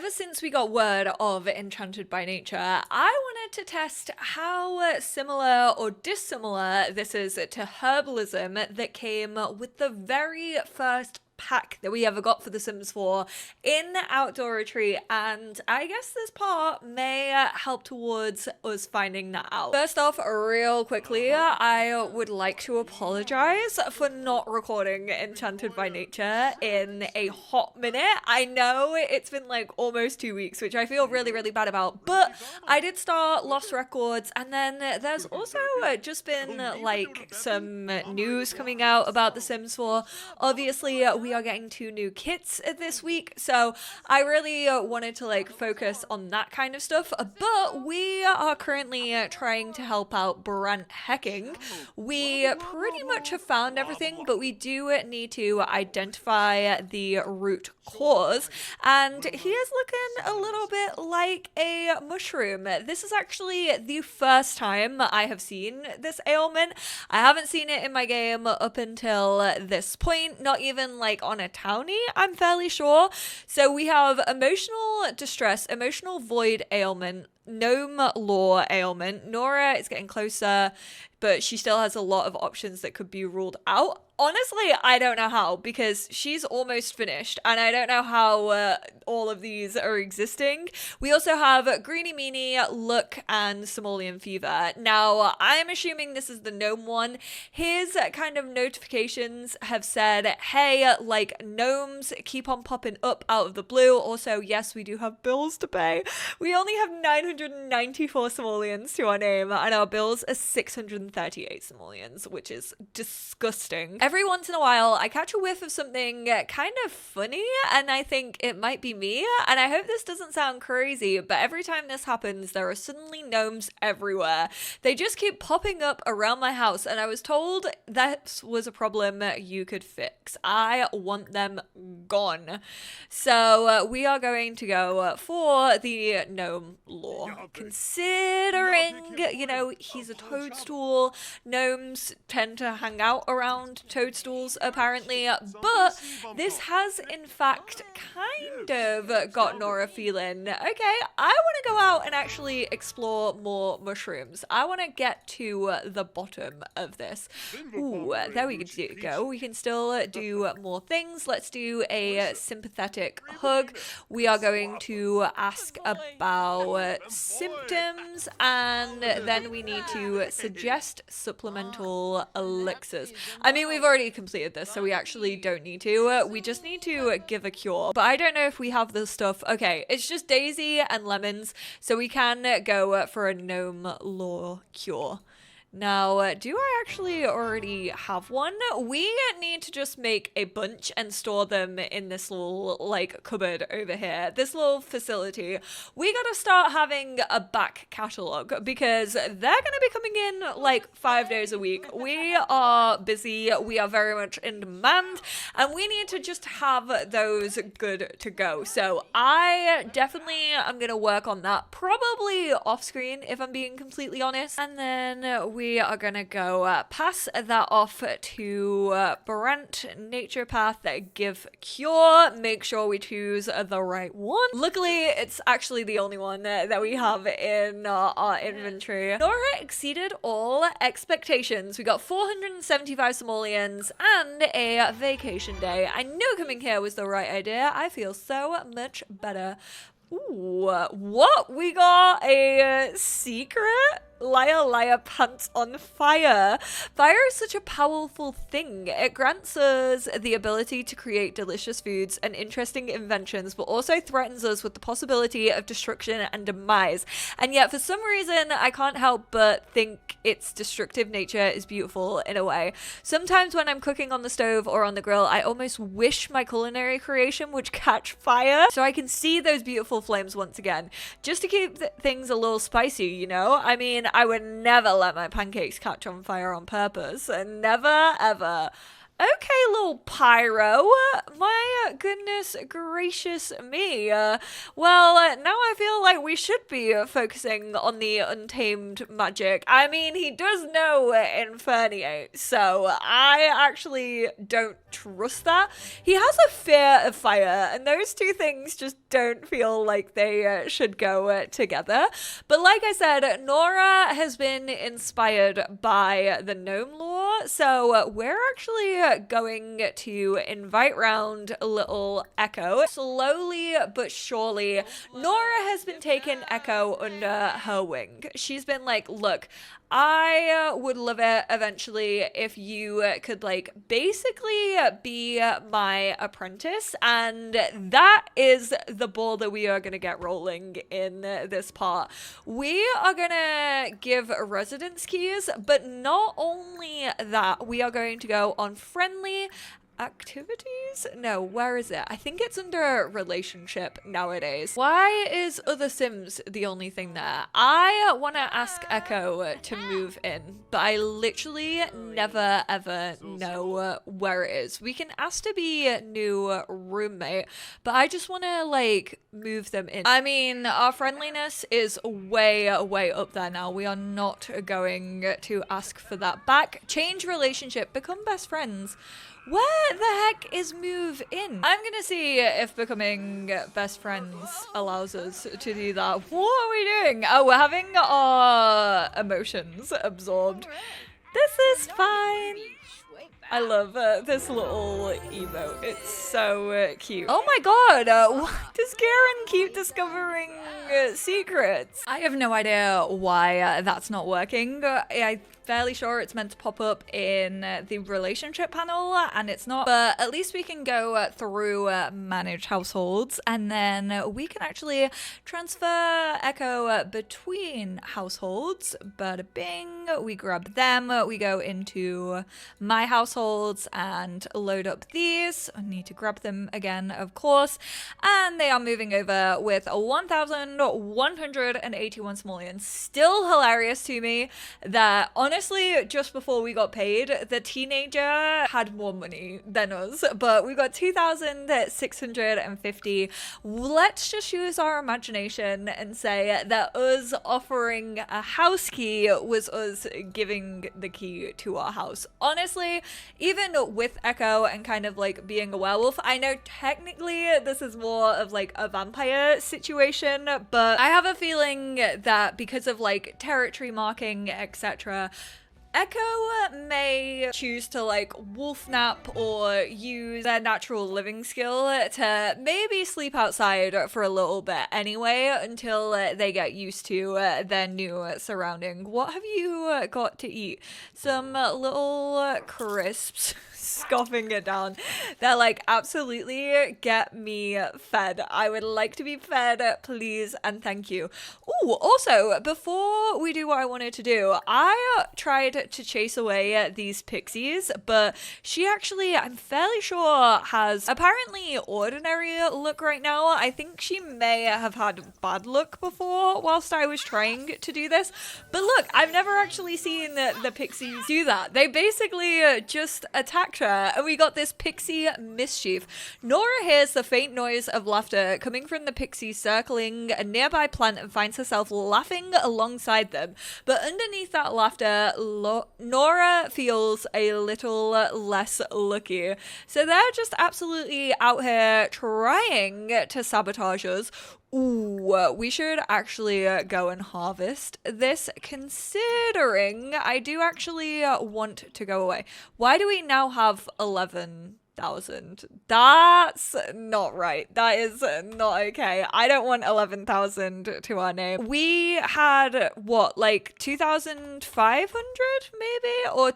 ever since we got word of Enchanted by Nature, I wanted to test how similar or dissimilar this is to Herbalism that came with the very first pack that we ever got for The Sims 4 in Outdoor Retreat, and I guess this part may help towards us finding that out. First off, real quickly, I would like to apologize for not recording Enchanted by Nature in a hot minute. I know it's been like almost 2 weeks, which I feel really bad about, but I did start Lost Records, and then there's also just been like some news coming out about The Sims 4. Obviously, we are getting 2 new kits this week, so I really wanted to like focus on that kind of stuff, but we are currently trying to help out Brant Hecking. We pretty much have found everything, but we do need to identify the root cause, and he is looking a little bit like a mushroom. This is actually the first time I have seen this ailment. I haven't seen it in my game up until this point, not even like on a townie, I'm fairly sure. So we have emotional distress, emotional void ailment, gnome law ailment. Nora is getting closer, but she still has a lot of options that could be ruled out. Honestly, I don't know how, because she's almost finished, and I don't know how all of these are existing. We also have Greeny Meanie, Look, and Simoleon Fever. Now, I'm assuming this is the gnome one. His kind of notifications have said, hey, like, gnomes keep on popping up out of the blue. Also, yes, we do have bills to pay. We only have 994 simoleons to our name, and our bills are 638 simoleons, which is disgusting. Every once in a while, I catch a whiff of something kind of funny, and I think it might be me, and I hope this doesn't sound crazy, but every time this happens, there are suddenly gnomes everywhere. They just keep popping up around my house, and I was told that was a problem you could fix. I want them gone. So we are going to go for the gnome law. Considering, you know, he's a toadstool, gnomes tend to hang out around toadstools apparently, but this has in fact kind of got Nora feeling, okay, I want to go out and actually explore more mushrooms. I want to get to the bottom of this. Ooh, there we go. We can still do more things. Let's do a sympathetic hug. We are going to ask about symptoms, and then we need to suggest supplemental elixirs. I mean, we've already completed this, so we actually don't need to. We just need to give a cure, but I don't know if we have the stuff. Okay, it's just Daisy and lemons, so we can go for a gnome law cure. Now, do I actually already have one? We need to just make a bunch and store them in this little, like, cupboard over here. This little facility. We gotta start having a back catalogue, because they're gonna be coming in, like, 5 days a week. We are busy, we are very much in demand, and we need to just have those good to go. So I definitely am gonna work on that, probably off screen, if I'm being completely honest. And then we are gonna go pass that off to Brant Nature Path, give cure. Make sure we choose the right one. Luckily, it's actually the only one that we have in our inventory. Nora exceeded all expectations. We got 475 simoleons and a vacation day. I knew coming here was the right idea. I feel so much better. Ooh, what? We got a secret? Liar pants on fire. Fire is such a powerful thing. It grants us the ability to create delicious foods and interesting inventions, but also threatens us with the possibility of destruction and demise. And yet, for some reason, I can't help but think its destructive nature is beautiful in a way. Sometimes when I'm cooking on the stove or on the grill, I almost wish my culinary creation would catch fire so I can see those beautiful flames once again, just to keep things a little spicy, you know? I mean, I would never let my pancakes catch on fire on purpose, and never ever. Okay, little pyro. My goodness gracious me. Now I feel like we should be focusing on the untamed magic. I mean, he does know Inferniate, so I actually don't trust that. He has a fear of fire, and those two things just don't feel like they should go together. But like I said, Nora has been inspired by the gnome lore, so we're actually going to invite round little Echo. Slowly but surely, Nora has been taking Echo under her wing. She's been like, look, I would love it eventually if you could like basically be my apprentice, and that is the ball that we are going to get rolling in this part. We are going to give residence keys, but not only that, we are going to go on friendly activities? No, where is it? I think it's under relationship nowadays. Why is other Sims the only thing there? I want to ask Echo to move in, but I literally never ever know where it is. We can ask to be a new roommate, but I just want to like move them in. I mean, our friendliness is way up there now. We are not going to ask for that back. Change relationship, become best friends. Where the heck is move in? I'm gonna see if becoming best friends allows us to do that. What are we doing? Oh, we're having our emotions absorbed. This is fine. I love this little emote. It's so cute. Oh my god, does Karen keep discovering secrets? I have no idea why that's not working. I'm fairly sure it's meant to pop up in the relationship panel, and it's not. But at least we can go through manage households, and then we can actually transfer Echo between households. Bada bing, we grab them, we go into my households and load up these. I need to grab them again, of course, and they are moving over with 1,181 simoleons. Still hilarious to me that honestly, just before we got paid, the teenager had more money than us, but we got 2,650. Let's just use our imagination and say that us offering a house key was us giving the key to our house. Honestly, even with Echo and kind of like being a werewolf, I know technically this is more of like a vampire situation, but I have a feeling that because of like territory marking, etc., Echo may choose to like wolf nap or use their natural living skill to maybe sleep outside for a little bit anyway until they get used to their new surrounding. What have you got to eat? Some little crisps. Scoffing it down. They're like, absolutely get me fed. I would like to be fed, please and thank you. Oh, also, before we do what I wanted to do, I tried to chase away these pixies, but she actually, I'm fairly sure, has apparently ordinary luck right now. I think she may have had bad luck before whilst I was trying to do this. But look, I've never actually seen the pixies do that. They basically just attacked her, and we got this pixie mischief. Nora hears the faint noise of laughter coming from the pixies circling a nearby plant and finds herself laughing alongside them. But underneath that laughter, Nora feels a little less lucky. So they're just absolutely out here trying to sabotage us. Ooh, we should actually go and harvest this, considering I do actually want to go away. Why do we now have 11,000? That's not right. That is not okay. I don't want 11,000 to our name. We had what, like 2,500 maybe, or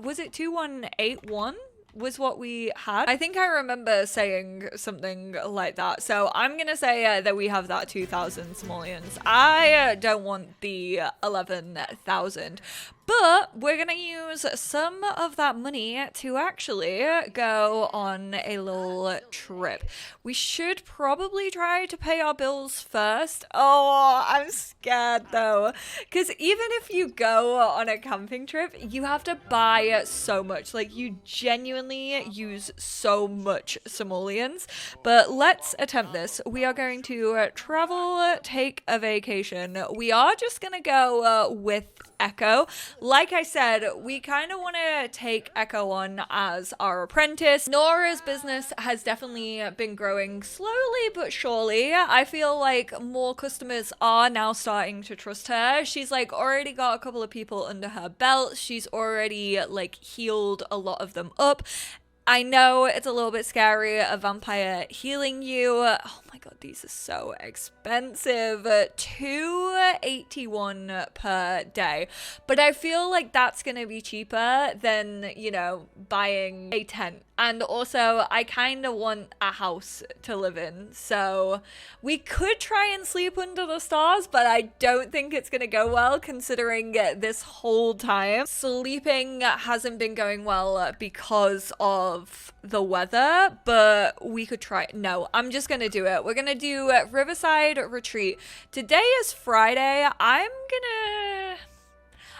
was it 2,181? Was what we had. I think I remember saying something like that. So I'm gonna say that we have that 2,000 simoleons. I don't want the 11,000. But we're going to use some of that money to actually go on a little trip. We should probably try to pay our bills first. Oh, I'm scared though. Because even if you go on a camping trip, you have to buy so much. Like, you genuinely use so much simoleons. But let's attempt this. We are going to travel, take a vacation. We are just going to go with Echo. Like I said, we kind of want to take Echo on as our apprentice. Nora's business has definitely been growing slowly but surely. I feel like more customers are now starting to trust her. She's like already got a couple of people under her belt. She's already like healed a lot of them up. I know it's a little bit scary, a vampire healing you. Oh my god, these are so expensive. $281 per day. But I feel like that's going to be cheaper than, you know, buying a tent. And also, I kind of want a house to live in. So we could try and sleep under the stars, but I don't think it's going to go well considering this whole time sleeping hasn't been going well because of the weather, but we could try. No, I'm just going to do it. We're going to do Riverside Retreat. Today is Friday.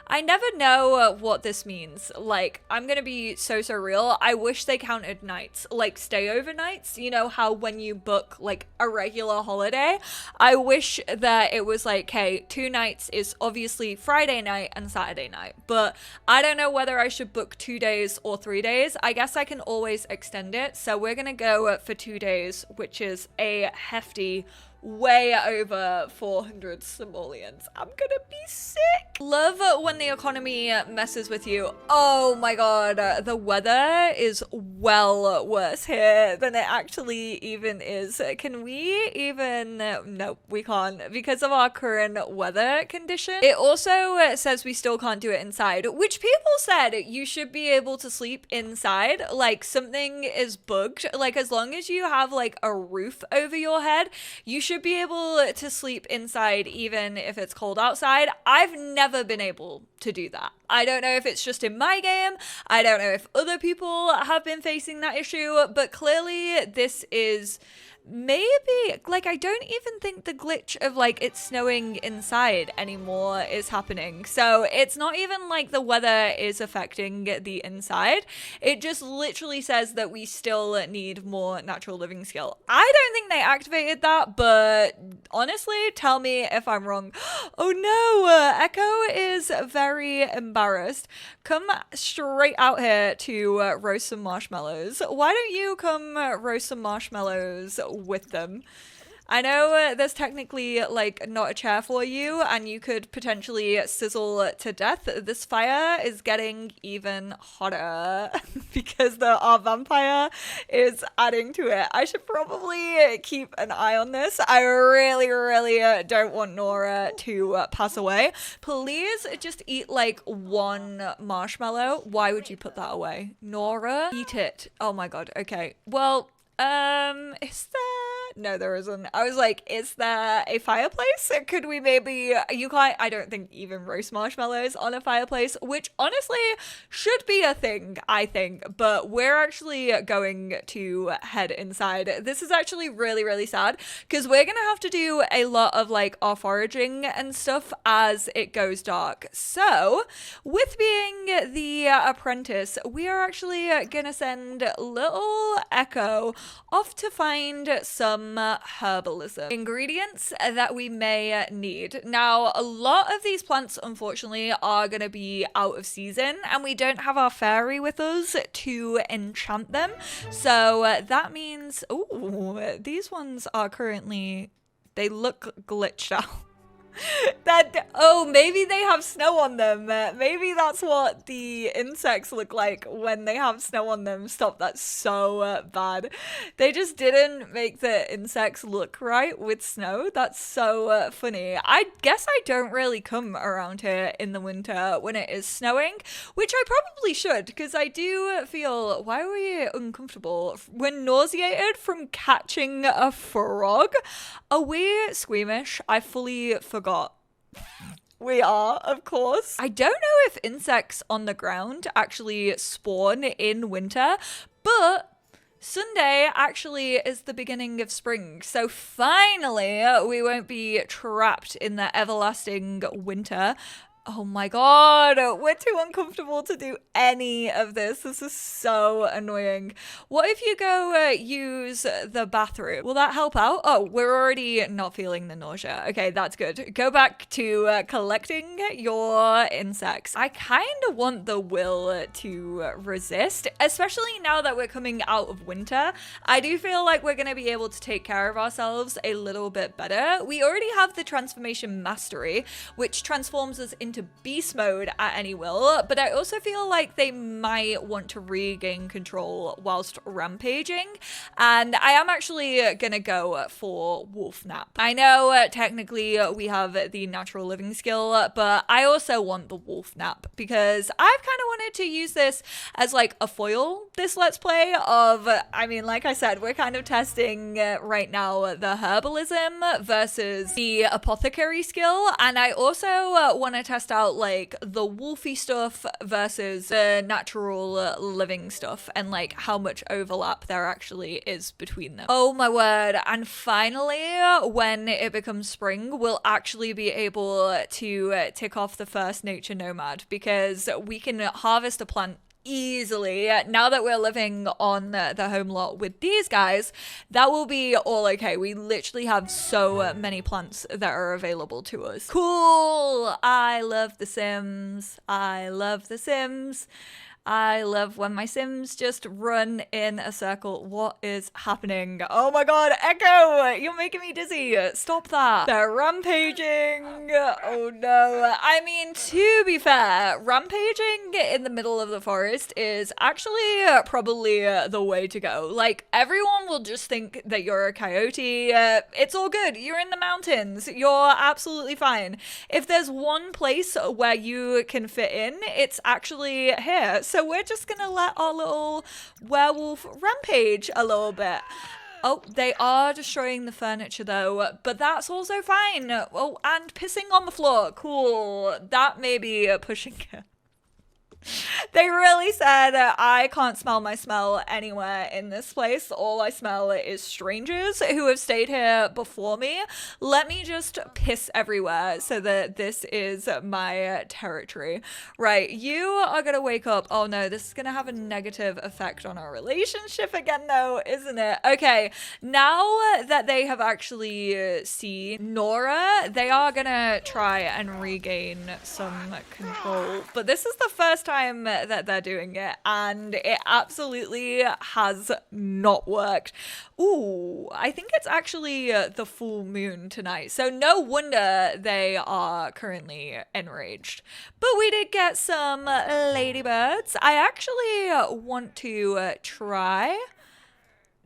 I never know what this means. Like, I'm gonna be so real. I wish they counted nights, like stay overnights. You know how when you book like a regular holiday, I wish that it was like, hey, 2 nights is obviously Friday night and Saturday night. But I don't know whether I should book 2 days or 3 days. I guess I can always extend it. So we're gonna go for 2 days, which is a hefty way over 400 simoleons. I'm gonna be sick. Love when the economy messes with you. Oh my god, the weather is well worse here than it actually even is. Can we even? Nope, we can't because of our current weather condition. It also says we still can't do it inside, which people said you should be able to sleep inside. Like, something is bugged. Like, as long as you have like a roof over your head, you should be able to sleep inside even if it's cold outside. I've never been able to do that. I don't know if it's just in my game. I don't know if other people have been facing that issue, but clearly this is maybe, like, I don't even think the glitch of like it's snowing inside anymore is happening. So it's not even like the weather is affecting the inside. It just literally says that we still need more natural living skill. I don't think they activated that, but honestly, tell me if I'm wrong. Oh no, Echo is very embarrassed. Come straight out here to roast some marshmallows. Why don't you come roast some marshmallows with them? I know there's technically like not a chair for you and you could potentially sizzle to death. This fire is getting even hotter because our vampire is adding to it. I should probably keep an eye on this. I really don't want Nora to pass away. Please just eat like 1 marshmallow. Why would you put that away? Nora, eat it. Oh my god. Okay. Well, is there? No, there isn't. I was like, is there a fireplace? Could we maybe, you can't, I don't think even roast marshmallows on a fireplace, which honestly should be a thing, I think, but we're actually going to head inside. This is actually really sad because we're gonna have to do a lot of like our foraging and stuff as it goes dark. So with being the apprentice, we are actually gonna send little Echo off to find some herbalism ingredients that we may need. Now, a lot of these plants unfortunately are going to be out of season and we don't have our fairy with us to enchant them. So that means, oh, these ones are currently, they look glitched out. Maybe they have snow on them. Maybe that's what the insects look like when they have snow on them. Stop, that's so bad. They just didn't make the insects look right with snow. That's so funny. I guess I don't really come around here in the winter when it is snowing, which I probably should because I do feel, why are we uncomfortable? We're nauseated from catching a frog. Are we squeamish? I fully forgot. We are, of course. I don't know if insects on the ground actually spawn in winter, but Sunday actually is the beginning of spring. So finally, we won't be trapped in the everlasting winter. Oh my god, we're too uncomfortable to do any of this. This is so annoying. What if you go use the bathroom? Will that help out? Oh, we're already not feeling the nausea. Okay, that's good. Go back to collecting your insects. I kind of want the will to resist, especially now that we're coming out of winter. I do feel like we're going to be able to take care of ourselves a little bit better. We already have the transformation mastery, which transforms us into beast mode at any will, but I also feel like they might want to regain control whilst rampaging, and I am actually gonna go for wolf nap. I know technically we have the natural living skill, but I also want the wolf nap because I've kind of wanted to use this as like a foil, this let's play of, I mean, like I said, we're kind of testing right now the herbalism versus the apothecary skill, and I also want to test out like the wolfy stuff versus the natural living stuff and like how much overlap there actually is between them. Oh my word. And finally, when it becomes spring, we'll actually be able to tick off the first nature nomad because we can harvest a plant easily. Now that we're living on the home lot with these guys, that will be all okay. We literally have so many plants that are available to us. Cool. I love the Sims. I love the Sims. I love when my Sims just run in a circle. What is happening? Oh my god, Echo! You're making me dizzy. Stop that. They're rampaging. Oh no. I mean, to be fair, rampaging in the middle of the forest is actually probably the way to go. Like, everyone will just think that you're a coyote. It's all good. You're in the mountains. You're absolutely fine. If there's one place where you can fit in, it's actually here. So we're just gonna let our little werewolf rampage a little bit. Oh, they are destroying the furniture though, but that's also fine. Oh, and pissing on the floor. Cool. That may be pushing it. They really said I can't smell my smell anywhere in this place. All I smell is strangers who have stayed here before me. Let me just piss everywhere so that this is my territory. Right, you are gonna wake up. Oh no, this is gonna have a negative effect on our relationship again though, isn't it? Okay, now that they have actually seen Nora, they are gonna try and regain some control. But this is the first time that they're doing it, and it absolutely has not worked. Ooh, I think it's actually the full moon tonight, so no wonder they are currently enraged. But we did get some ladybirds. I actually want to try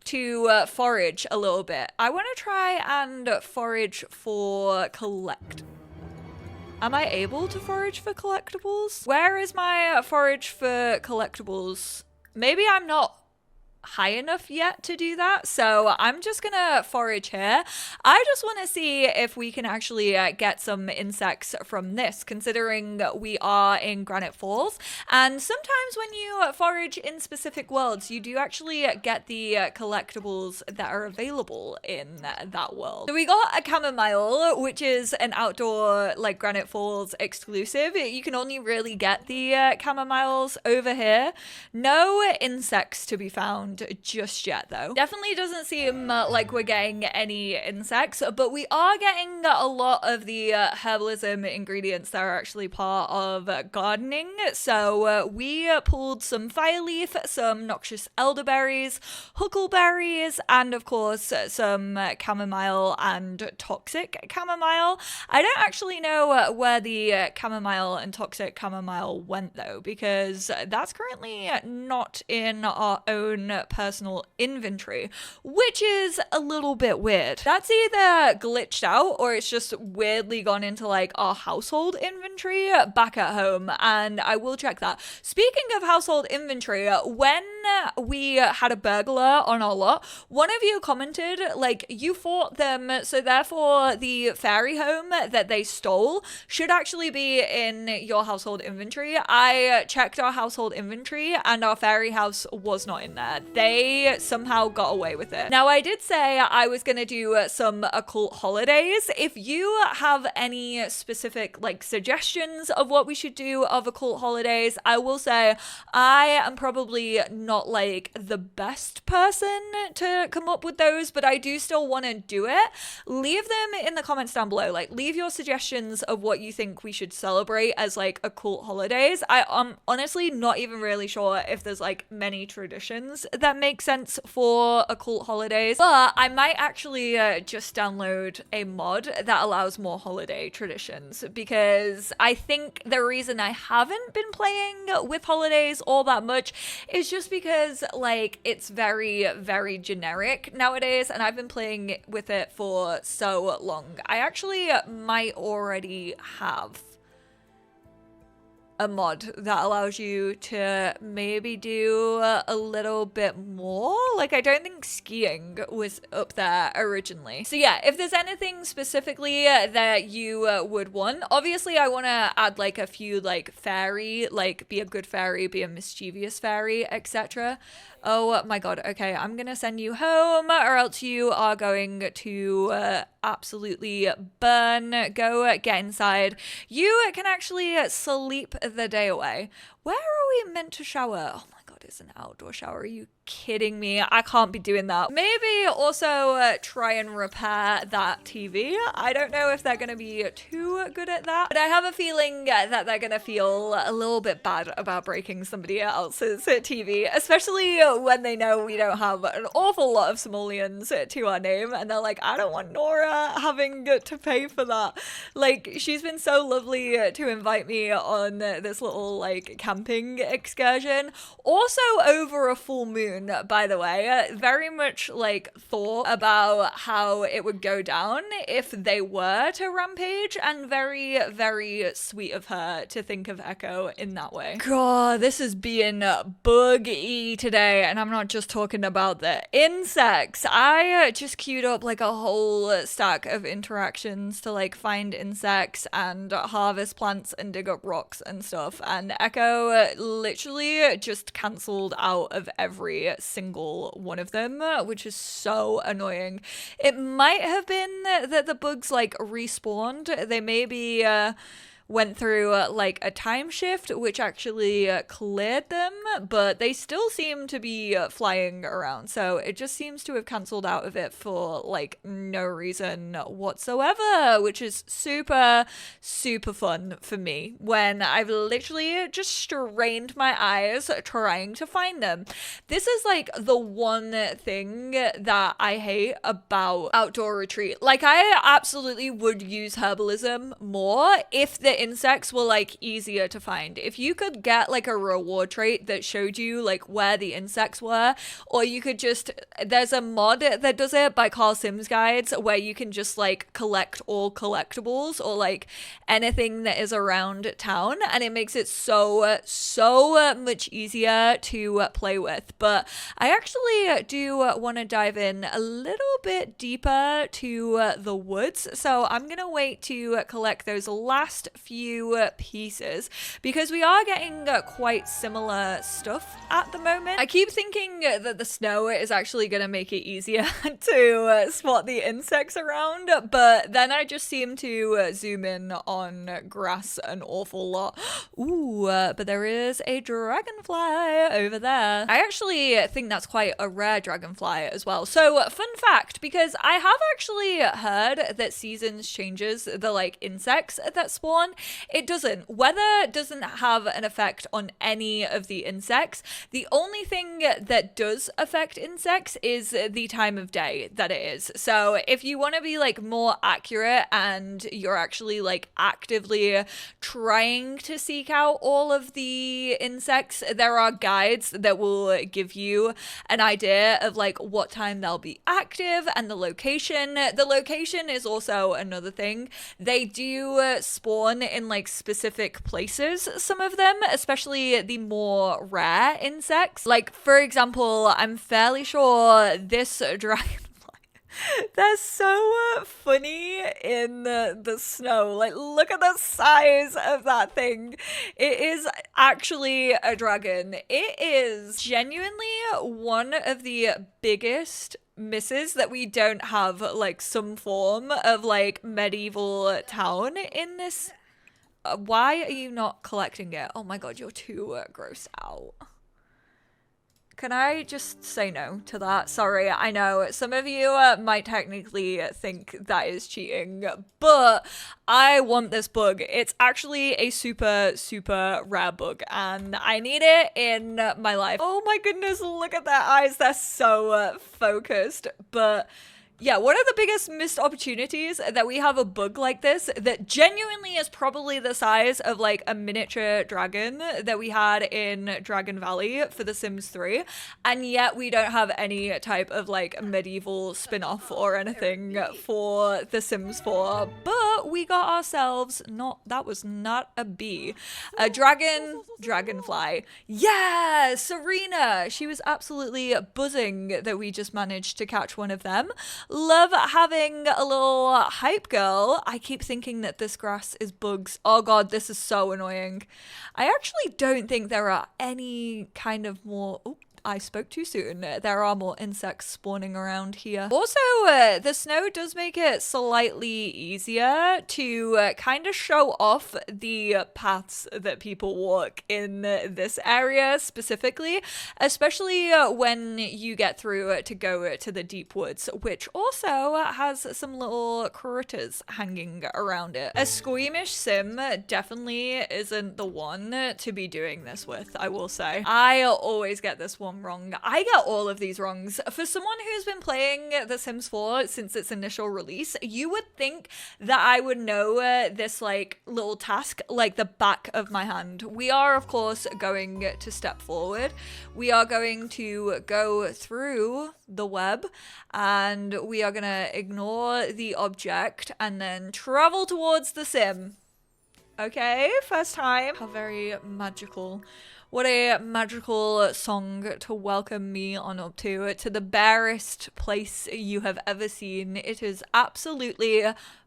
to forage a little bit. I want to try and forage for collect. Am I able to forage for collectibles? Where is my forage for collectibles? Maybe I'm not high enough yet to do that, so I'm just gonna forage here. I just want to see if we can actually get some insects from this, considering we are in Granite Falls, and sometimes when you forage in specific worlds, you do actually get the collectibles that are available in that world. So we got a chamomile, which is an outdoor like Granite Falls exclusive. You can only really get the chamomiles over here. No insects to be found just yet though. Definitely doesn't seem like we're getting any insects, but we are getting a lot of the herbalism ingredients that are actually part of gardening. So we pulled some fireleaf, some noxious elderberries, huckleberries, and of course some chamomile and toxic chamomile. I don't actually know where the chamomile and toxic chamomile went though, because that's currently not in our own personal inventory, which is a little bit weird. That's either glitched out or it's just weirdly gone into like our household inventory back at home, and I will check that. Speaking of household inventory, when we had a burglar on our lot, one of you commented, like, you fought them, so therefore the fairy home that they stole should actually be in your household inventory. I checked our household inventory and our fairy house was not in there. They somehow got away with it. Now, I did say I was going to do some occult holidays. If you have any specific like suggestions of what we should do of occult holidays, I will say I am probably not like the best person to come up with those, but I do still want to do it. Leave them in the comments down below. Like, leave your suggestions of what you think we should celebrate as like occult holidays. I am honestly not even really sure if there's like many traditions that make sense for occult holidays, but I might actually just download a mod that allows more holiday traditions, because I think the reason I haven't been playing with holidays all that much is just because like it's very, very generic nowadays, and I've been playing with it for so long. I actually might already have a mod that allows you to maybe do a little bit more. Like, I don't think skiing was up there originally. So yeah, if there's anything specifically that you would want, obviously I want to add like a few like fairy, like be a good fairy, be a mischievous fairy, etc. Oh my god, okay, I'm gonna send you home or else you are going to absolutely burn. Go get inside. You can actually sleep the day away. Where are we meant to shower? Oh my god, it's an outdoor shower. Are you kidding me? I can't be doing that. Maybe also try and repair that TV. I don't know if they're going to be too good at that, but I have a feeling that they're going to feel a little bit bad about breaking somebody else's TV, especially when they know we don't have an awful lot of simoleons to our name, and they're like, I don't want Nora having to pay for that. Like, she's been so lovely to invite me on this little like camping excursion, also over a full moon, by the way. Very much like thought about how it would go down if they were to rampage, and very, very sweet of her to think of Echo in that way. God, this is being buggy today, and I'm not just talking about the insects. I just queued up like a whole stack of interactions to like find insects and harvest plants and dig up rocks and stuff, and Echo literally just cancelled out of every single one of them, which is so annoying. It might have been that the bugs like respawned. They maybe went through like a time shift, which actually cleared them, but they still seem to be flying around. So it just seems to have cancelled out of it for like no reason whatsoever, which is super, super fun for me when I've literally just strained my eyes trying to find them. This is like the one thing that I hate about outdoor retreat. Like, I absolutely would use herbalism more if the insects were like easier to find. If you could get like a reward trait that showed you like where the insects were, or you could just, there's a mod that does it by Carl Sims Guides where you can just like collect all collectibles or like anything that is around town, and it makes it so much easier to play with. But I actually do want to dive in a little bit deeper to the woods, so I'm gonna wait to collect those last few pieces because we are getting quite similar stuff at the moment. I keep thinking that the snow is actually gonna make it easier to spot the insects around, but then I just seem to zoom in on grass an awful lot. Ooh, but there is a dragonfly over there. I actually think that's quite a rare dragonfly as well. So fun fact, because I have actually heard that seasons changes the like insects that spawn. It doesn't. Weather doesn't have an effect on any of the insects. The only thing that does affect insects is the time of day that it is. So if you want to be like more accurate and you're actually like actively trying to seek out all of the insects, there are guides that will give you an idea of like what time they'll be active and the location. The location is also another thing. They do spawn spawn in like specific places, some of them, especially the more rare insects. Like, for example, I'm fairly sure this dragonfly, they're so funny in the snow. Like, look at the size of that thing. It is actually a dragon. It is genuinely one of the biggest misses that we don't have like some form of like medieval town in this. Why are you not collecting it? Oh my god, you're too grossed out. Can I just say no to that? Sorry, I know some of you might technically think that is cheating, but I want this bug. It's actually a super, super rare bug, and I need it in my life. Oh my goodness, look at their eyes. They're so focused, but yeah, one of the biggest missed opportunities that we have a bug like this that genuinely is probably the size of like a miniature dragon that we had in Dragon Valley for The Sims 3, and yet we don't have any type of like medieval spin-off or anything for The Sims 4, but we got ourselves, that was not a bee, a dragonfly. Yeah, Serena! She was absolutely buzzing that we just managed to catch one of them. Love having a little hype girl. I keep thinking that this grass is bugs. Oh god, this is so annoying. I actually don't think there are any kind of more... Oops. I spoke too soon. There are more insects spawning around here. Also, the snow does make it slightly easier to kind of show off the paths that people walk in this area specifically, especially when you get through to go to the deep woods, which also has some little critters hanging around it. A squeamish sim definitely isn't the one to be doing this with, I will say. I always get this one wrong. I get all of these wrongs. For someone who's been playing The Sims 4 since its initial release, you would think that I would know this like little task like the back of my hand. We are of course going to step forward. We are going to go through the web and we are gonna ignore the object and then travel towards the sim. Okay, first time. How very magical. What a magical song to welcome me on up to the barest place you have ever seen. It is absolutely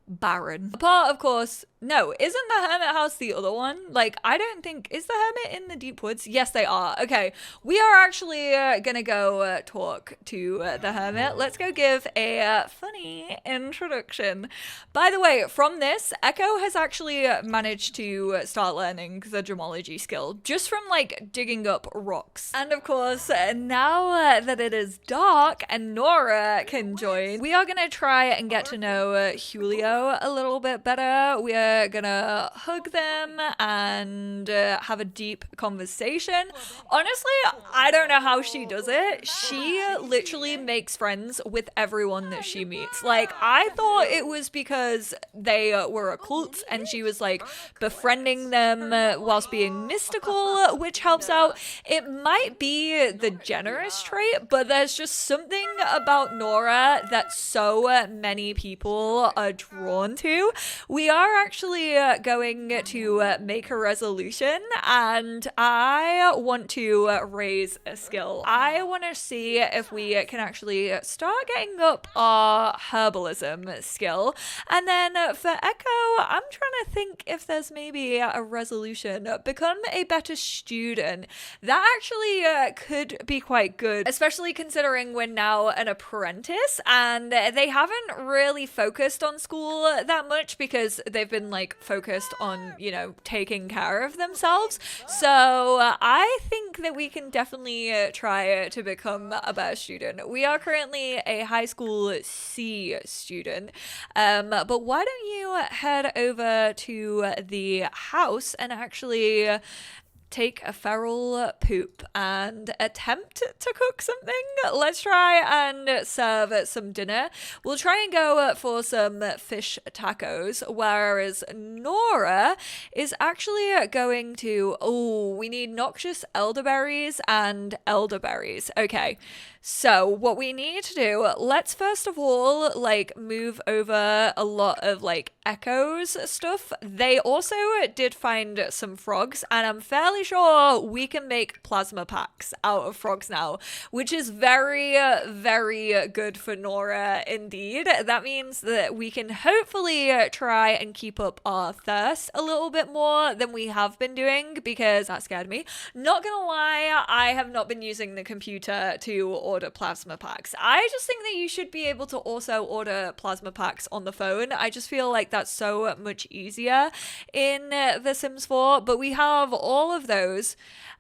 barren. Apart, of course, no, isn't the hermit house the other one? Like, I don't think, is the hermit in the deep woods? Yes, they are. Okay, we are actually gonna go talk to the hermit. Let's go give a funny introduction. By the way, from this, Echo has actually managed to start learning the gemology skill just from like digging up rocks. And of course, now that it is dark and Nora can join, we are gonna try and get to know Julio a little bit better. We are gonna hug them and have a deep conversation. Honestly, I don't know how she does it. She literally makes friends with everyone that she meets. Like, I thought it was because they were a cult and she was like befriending them whilst being mystical, which helps out. It might be the generous trait, but there's just something about Nora that so many people are drawn to. We are actually going to make a resolution and I want to raise a skill. I want to see if we can actually start getting up our herbalism skill. And then for Echo, I'm trying to think if there's maybe a resolution. Become a better student. That actually could be quite good, especially considering we're now an apprentice and they haven't really focused on school that much because they've been like focused on, you know, taking care of themselves. So I think that we can definitely try to become a better student. We are currently a high school C student, but why don't you head over to the house and actually take a feral poop and attempt to cook something. Let's try and serve some dinner. We'll try and go for some fish tacos, whereas Nora is actually going to, oh, we need noxious elderberries and elderberries. Okay, So what we need to do, let's first of all, like, move over a lot of, like, echoes stuff. They also did find some frogs, and I'm fairly sure we can make plasma packs out of frogs now, which is very, very good for Nora indeed. That means that we can hopefully try and keep up our thirst a little bit more than we have been doing, because that scared me. Not gonna lie, I have not been using the computer to order plasma packs. I just think that you should be able to also order plasma packs on the phone. I just feel like that's so much easier in The Sims 4, but we have all of those.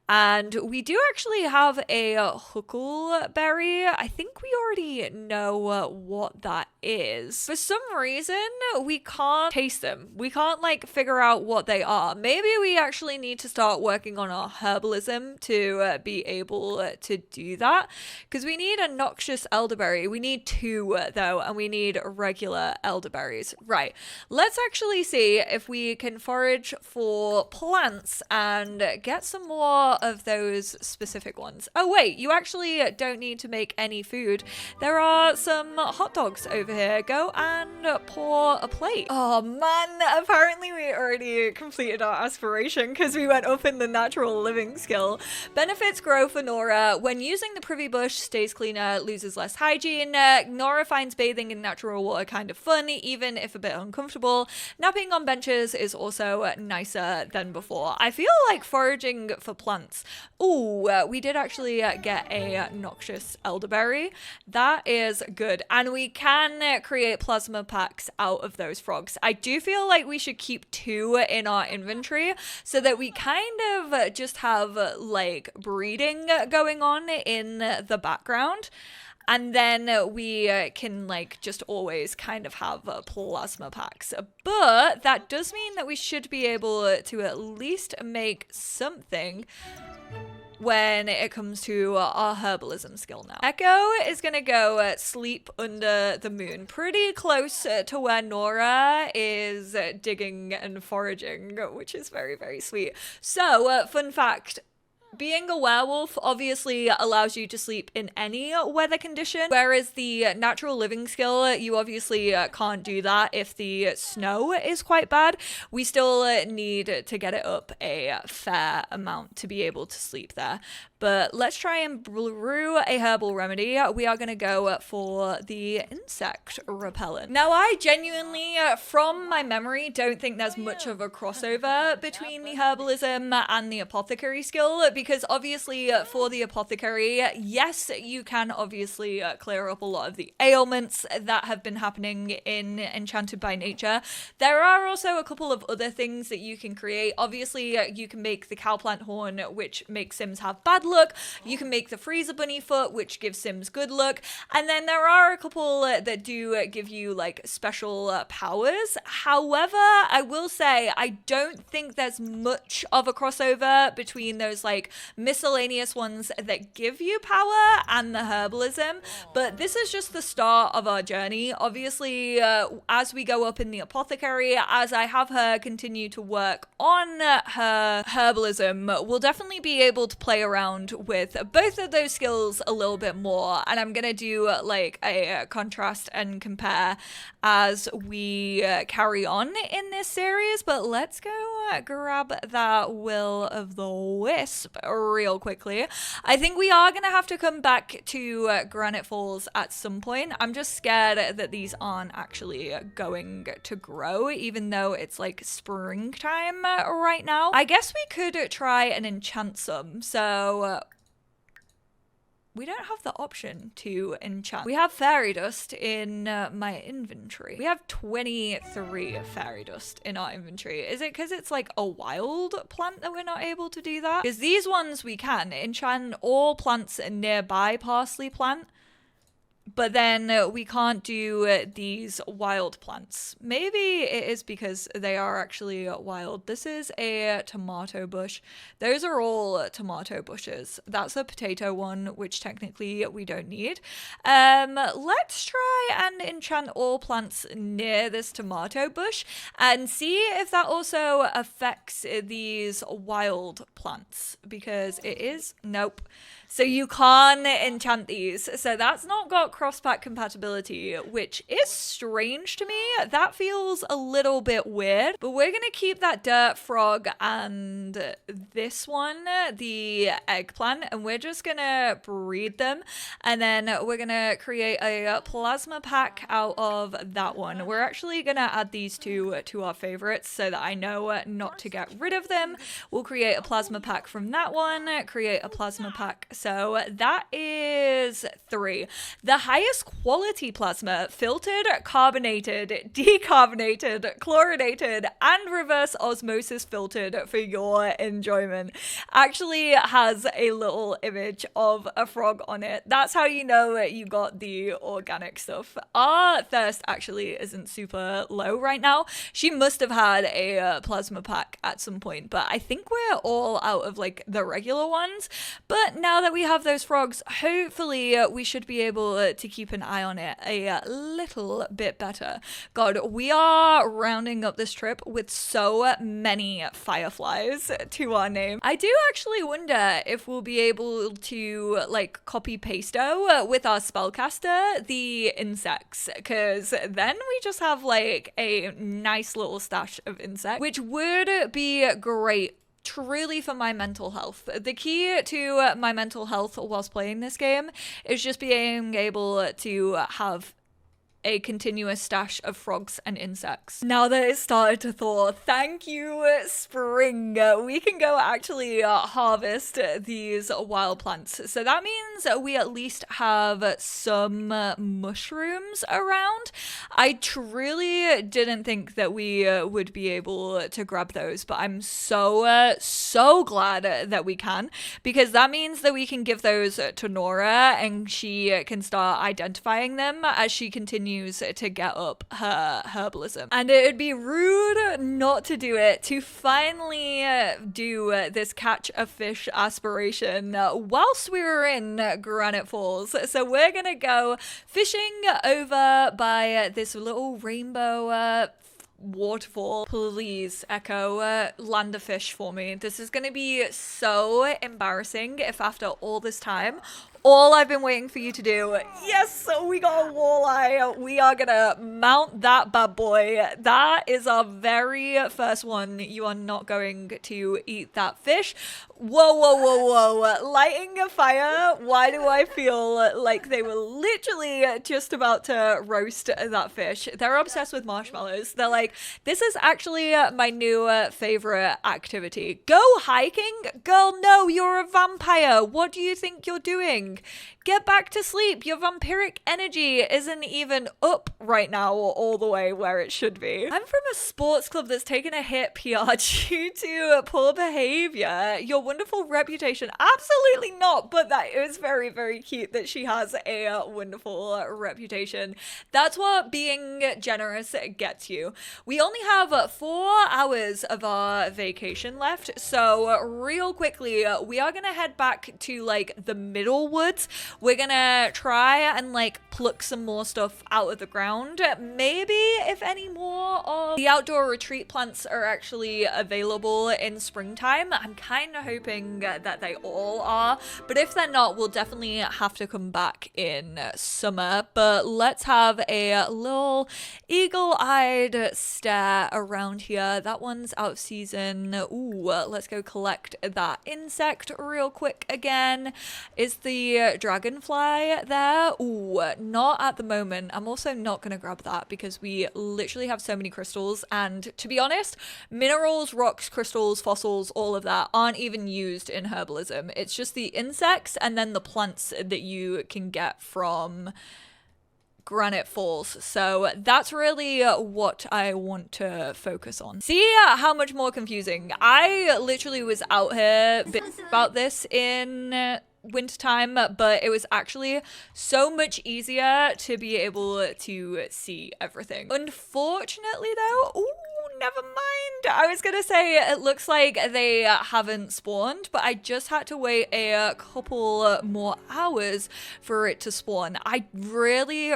And we do actually have a huckleberry. I think we already know what that is. For some reason, we can't taste them. We can't like figure out what they are. Maybe we actually need to start working on our herbalism to be able to do that. Because we need a noxious elderberry. We need 2 though, and we need regular elderberries. Right. Let's actually see if we can forage for plants and get some more of those specific ones. Oh wait, you actually don't need to make any food. There are some hot dogs over here. Go and pour a plate. Oh man, apparently we already completed our aspiration because we went up in the natural living skill. Benefits grow for Nora. When using the privy bush, stays cleaner, loses less hygiene. Nora finds bathing in natural water kind of fun, even if a bit uncomfortable. Napping on benches is also nicer than before. I feel like foraging for plants. Ooh, we did actually get a noxious elderberry. That is good. And we can create plasma packs out of those frogs. I do feel like we should keep 2 in our inventory so that we kind of just have like breeding going on in the background. And then we can like just always kind of have plasma packs. But that does mean that we should be able to at least make something when it comes to our herbalism skill now. Echo is gonna go sleep under the moon, pretty close to where Nora is digging and foraging, which is very, very sweet. So, fun fact, being a werewolf obviously allows you to sleep in any weather condition, whereas the natural living skill, you obviously can't do that if the snow is quite bad. We still need to get it up a fair amount to be able to sleep there. But let's try and brew a herbal remedy. We are going to go for the insect repellent. Now, I genuinely, from my memory, don't think there's much of a crossover between the herbalism and the apothecary skill, because obviously for the apothecary, yes, you can obviously clear up a lot of the ailments that have been happening in Enchanted by Nature. There are also a couple of other things that you can create. Obviously, you can make the cowplant horn, which makes Sims have bad luck. You can make the freezer bunny foot, which gives Sims good luck. And then there are a couple that do give you like special powers. However, I will say I don't think there's much of a crossover between those like miscellaneous ones that give you power and the herbalism. But this is just the start of our journey. Obviously, as we go up in the apothecary, as I have her continue to work on her herbalism, we'll definitely be able to play around with both of those skills a little bit more. And I'm gonna do like a contrast and compare as we carry on in this series. But let's go grab that will of the wisp real quickly. I think we are gonna have to come back to Granite Falls at some point. I'm just scared that these aren't actually going to grow, even though it's like springtime right now. I guess we could try and enchant some. So we don't have the option to enchant. We have fairy dust in my inventory. We have 23 fairy dust in our inventory. Is it because it's like a wild plant that we're not able to do that? Because these ones we can enchant all plants nearby parsley plant. But then we can't do these wild plants. Maybe it is because they are actually wild. This is a tomato bush. Those are all tomato bushes. That's a potato one, which technically we don't need. Let's try and enchant all plants near this tomato bush and see if that also affects these wild plants, because it is, nope. So you can't enchant these. So that's not got cross-pack compatibility, which is strange to me. That feels a little bit weird, but we're gonna keep that dirt frog and this one, the eggplant, and we're just gonna breed them, and then we're gonna create a plasma pack out of that one. We're actually gonna add these two to our favorites so that I know not to get rid of them. We'll create a plasma pack from that one, create a plasma pack. So that is 3. The highest quality plasma, filtered, carbonated, decarbonated, chlorinated, and reverse osmosis filtered for your enjoyment, actually has a little image of a frog on it. That's how you know you got the organic stuff. Our thirst actually isn't super low right now. She must have had a plasma pack at some point, but I think we're all out of like the regular ones. But now that we have those frogs, hopefully we should be able to keep an eye on it a little bit better. God, we are rounding up this trip with so many fireflies to our name. I do actually wonder if we'll be able to like copy pasto with our spellcaster the insects, because then we just have like a nice little stash of insects, which would be great truly for my mental health. The key to my mental health whilst playing this game is just being able to have a continuous stash of frogs and insects. Now that it's started to thaw, thank you, spring. We can go actually harvest these wild plants. So that means we at least have some mushrooms around. I truly didn't think that we would be able to grab those, but I'm so glad that we can, because that means that we can give those to Nora and she can start identifying them as she continues to get up her herbalism. And it would be rude not to do it, to finally do this catch a fish aspiration whilst we were in Granite Falls. So we're gonna go fishing over by this little rainbow waterfall. Please, Echo, land a fish for me. This is gonna be so embarrassing if after all this time all I've been waiting for you to do, yes, we got a walleye. We are gonna mount that bad boy. That is our very first one. You are not going to eat that fish. Whoa. Lighting a fire. Why do I feel like they were literally just about to roast that fish? They're obsessed with marshmallows. They're like, this is actually my new favorite activity. Go hiking? Girl, no, you're a vampire. What do you think you're doing? Get back to sleep. Your vampiric energy isn't even up right now or all the way where it should be. I'm from a sports club that's taken a hit PR due to poor behavior. Your wonderful reputation. Absolutely not, but that is very, very cute that she has a wonderful reputation. That's what being generous gets you. We only have 4 hours of our vacation left, so real quickly, we are gonna head back to like the middle woods. We're gonna try and like pluck some more stuff out of the ground. Maybe if any more of the outdoor retreat plants are actually available in springtime. I'm kind of hoping that they all are, but if they're not, we'll definitely have to come back in summer. But let's have a little eagle-eyed stare around here. That one's out of season. Ooh, let's go collect that insect real quick again. Is the dragonfly there? Ooh, not at the moment. I'm also not gonna grab that because we literally have so many crystals, and to be honest, minerals, rocks, crystals, fossils, all of that aren't even used in herbalism. It's just the insects and then the plants that you can get from Granite Falls. So that's really what I want to focus on. See how much more confusing. I literally was out here about this in wintertime, but it was actually so much easier to be able to see everything. Unfortunately though, ooh, never mind. I was gonna say it looks like they haven't spawned, but I just had to wait a couple more hours for it to spawn. I really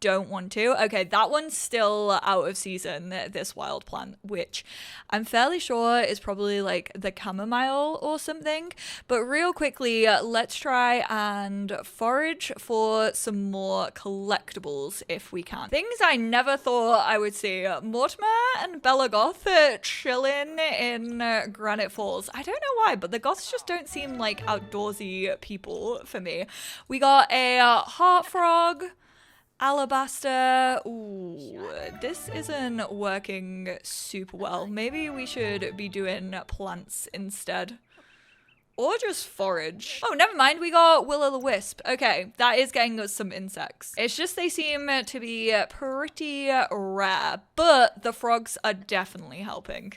don't want to. Okay, that one's still out of season, this wild plant, which I'm fairly sure is probably like the chamomile or something. But real quickly, let's try and forage for some more collectibles if we can. Things I never thought I would see. Mortimer and Bella Goth chilling in Granite Falls. I don't know why, but the Goths just don't seem like outdoorsy people for me. We got a heart frog, alabaster. Ooh, this isn't working super well. Maybe we should be doing plants instead. Or just forage. Oh, never mind. We got will-o'-the-wisp. Okay, that is getting us some insects. It's just they seem to be pretty rare, but the frogs are definitely helping.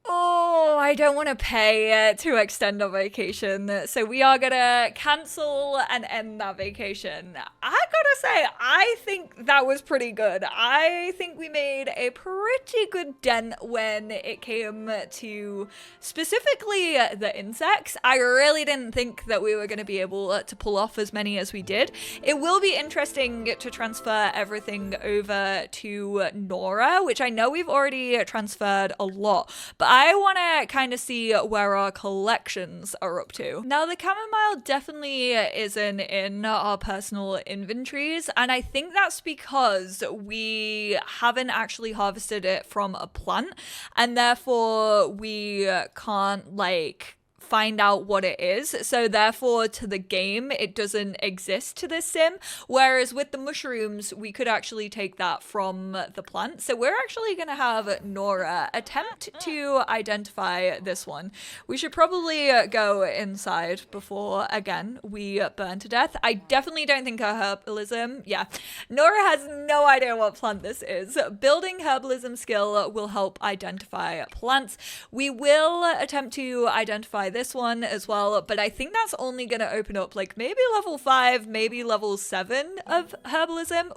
Oh, I don't want to pay to extend our vacation, so we are gonna cancel and end that vacation. I gotta say, I think that was pretty good. I think we made a pretty good dent when it came to specifically the insects. I really didn't think that we were going to be able to pull off as many as we did. It will be interesting to transfer everything over to Nora, which I know we've already transferred a lot, but I want to kind of see where our collections are up to. Now, the chamomile definitely isn't in our personal inventories, and I think that's because we haven't actually harvested it from a plant, and therefore we can't like find out what it is. So therefore to the game it doesn't exist to this sim, whereas with the mushrooms we could actually take that from the plant. So we're actually going to have Nora attempt to identify this one. We should probably go inside before again we burn to death. I definitely don't think our herbalism, yeah, Nora has no idea what plant this is. Building herbalism skill will help identify plants. We will attempt to identify this one as well, but I think that's only going to open up like maybe level 5, maybe level 7 of herbalism.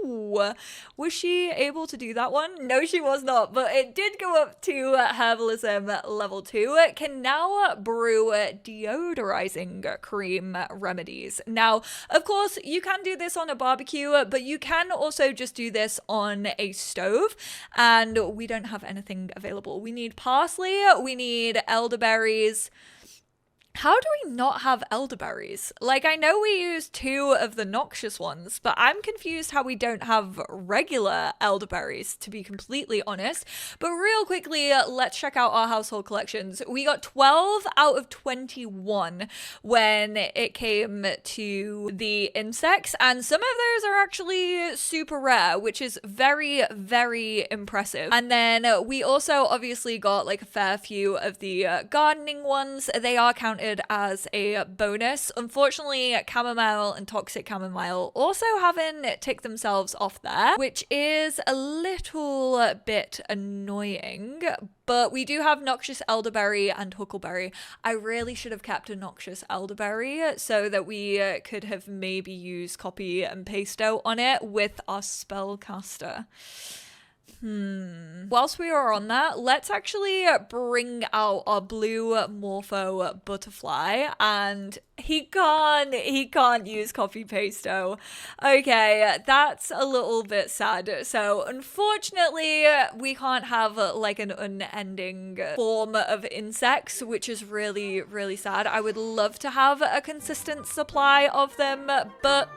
Ooh, was she able to do that one? No, she was not, but it did go up to herbalism level 2. It can now brew deodorizing cream remedies. Now, of course, you can do this on a barbecue, but you can also just do this on a stove, and we don't have anything available. We need parsley, we need elderberries. How do we not have elderberries? Like, I know we use 2 of the noxious ones, but I'm confused how we don't have regular elderberries, to be completely honest. But real quickly, let's check out our household collections. We got 12 out of 21 when it came to the insects, and some of those are actually super rare, which is very impressive. And then we also obviously got like a fair few of the gardening ones. They are counted as a bonus. Unfortunately, chamomile and toxic chamomile also haven't ticked themselves off there, which is a little bit annoying. But we do have noxious elderberry and huckleberry. I really should have kept a noxious elderberry so that we could have maybe used copy and pasto on it with our spellcaster. Whilst we are on that, let's actually bring out our blue morpho butterfly, and he can't use copy pasto. Okay, that's a little bit sad. So unfortunately, we can't have like an unending form of insects, which is really sad. I would love to have a consistent supply of them, but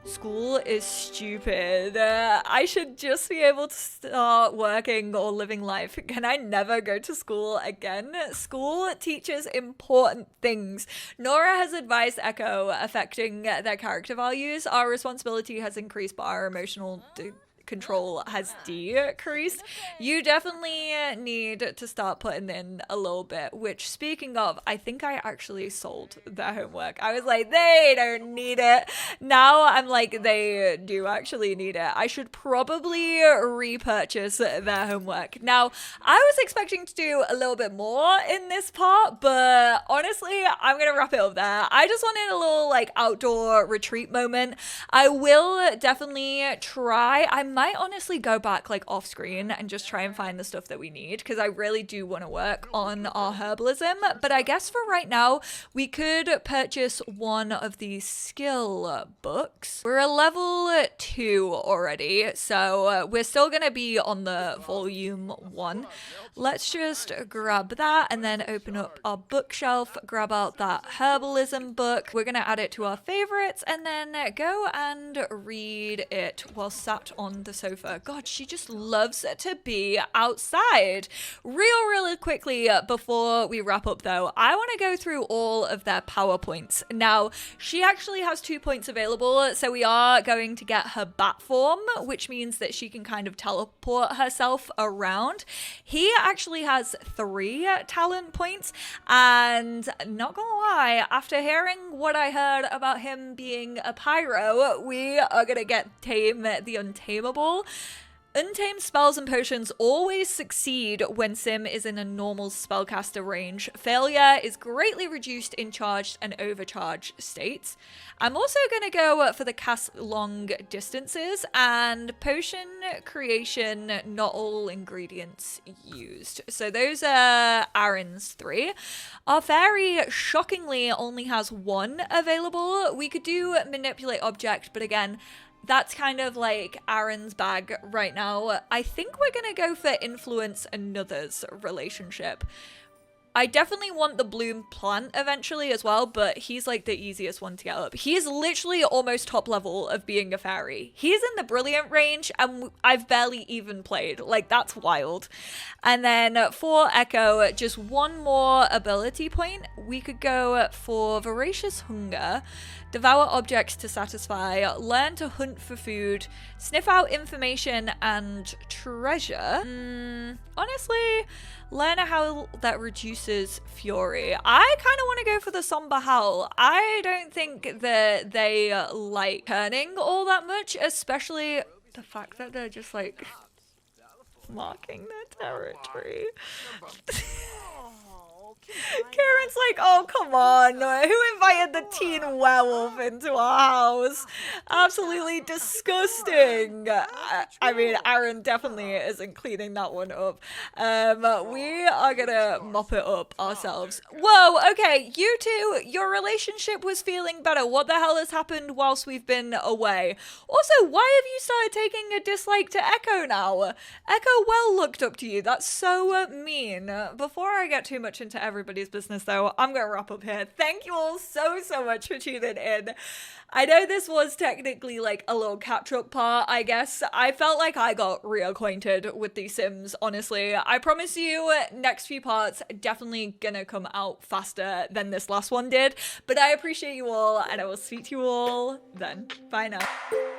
school is stupid. I should just be able to start working or living life. Can I never go to school again? School teaches important things. Nora has advised Echo affecting their character values. Our responsibility has increased, but our emotional control has decreased. You definitely need to start putting in a little bit, which, speaking of, I think I actually sold their homework. I was like, they don't need it. Now I'm like, they do actually need it. I should probably repurchase their homework. Now, I was expecting to do a little bit more in this part, but honestly, I'm gonna wrap it up there. I just wanted a little like outdoor retreat moment. I will definitely try. I might honestly go back like off screen and just try and find the stuff that we need, because I really do want to work on our herbalism. But I guess for right now, we could purchase one of these skill books. We're a level 2 already, so we're still going to be on the volume 1. Let's just grab that and then open up our bookshelf, grab out that herbalism book. We're going to add it to our favorites and then go and read it while sat on the sofa. God, she just loves to be outside. Really quickly before we wrap up though, I want to go through all of their PowerPoints. Now, she actually has 2 points available, so we are going to get her bat form, which means that she can kind of teleport herself around. He actually has 3 talent points, and not gonna lie, after hearing what I heard about him being a pyro, we are gonna get Tame the Untamable. Untamed spells and potions always succeed when Sim is in a normal spellcaster range. Failure is greatly reduced in charged and overcharged states. I'm also going to go for the cast long distances and potion creation, not all ingredients used. So those are Aaron's 3. Our fairy shockingly only has 1 available. We could do manipulate object, but again, that's kind of like Aaron's bag right now. I think we're gonna go for influence another's relationship. I definitely want the bloom plant eventually as well, but he's like the easiest one to get up. He's literally almost top level of being a fairy. He's in the brilliant range and I've barely even played. Like, that's wild. And then for Echo, just 1 more ability point. We could go for Voracious Hunger, devour objects to satisfy, learn to hunt for food, sniff out information, and treasure. Honestly, learn a howl that reduces fury. I kind of want to go for the somber howl. I don't think that they like turning all that much, especially the fact that they're just like marking their territory. Karen's like, oh, come on. Who invited the teen werewolf into our house? Absolutely disgusting. I mean, Aaron definitely isn't cleaning that one up. We are gonna mop it up ourselves. Whoa, okay, you two, your relationship was feeling better. What the hell has happened whilst we've been away? Also, why have you started taking a dislike to Echo now? Echo well looked up to you. That's so mean. Before I get too much into everybody's business though, I'm gonna wrap up here. Thank you all so much for tuning in. I know this was technically like a little catch-up part, I guess. I felt like I got reacquainted with these Sims, honestly. I promise you, next few parts definitely gonna come out faster than this last one did, but I appreciate you all and I will speak to you all then. Bye now.